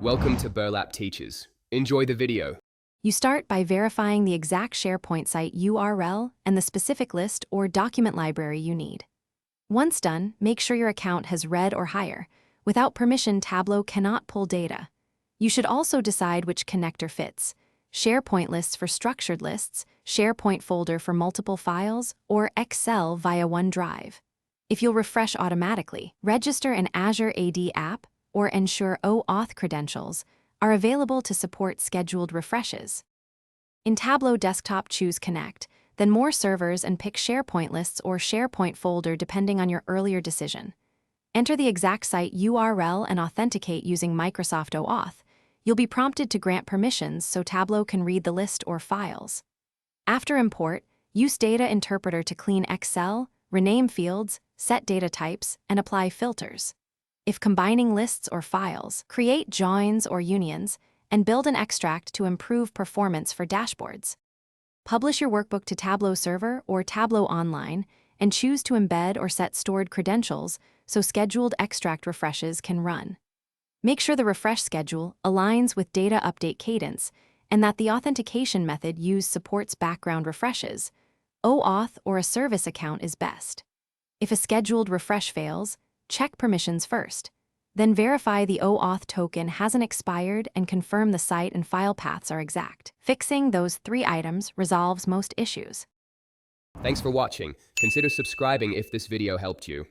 Welcome to Burlap Teachers. Enjoy the video. You start by verifying the exact SharePoint site URL and the specific list or document library you need. Once done, make sure your account has red or higher. Without permission, Tableau cannot pull data. You should also decide which connector fits: SharePoint lists for structured lists, SharePoint folder for multiple files, or Excel via OneDrive. If you'll refresh automatically, register an Azure AD app, or ensure OAuth credentials are available to support scheduled refreshes. In Tableau Desktop, choose Connect, then More Servers, and pick SharePoint lists or SharePoint folder depending on your earlier decision. Enter the exact site URL and authenticate using Microsoft OAuth. You'll be prompted to grant permissions so Tableau can read the list or files. After import, use Data Interpreter to clean Excel, rename fields, set data types, and apply filters. If combining lists or files, create joins or unions, and build an extract to improve performance for dashboards. Publish your workbook to Tableau Server or Tableau Online, and choose to embed or set stored credentials so scheduled extract refreshes can run. Make sure the refresh schedule aligns with data update cadence and that the authentication method used supports background refreshes. OAuth or a service account is best. If a scheduled refresh fails, check permissions first. Then verify the OAuth token hasn't expired and confirm the site and file paths are exact. Fixing those 3 items resolves most issues. Thanks for watching. Consider subscribing if this video helped you.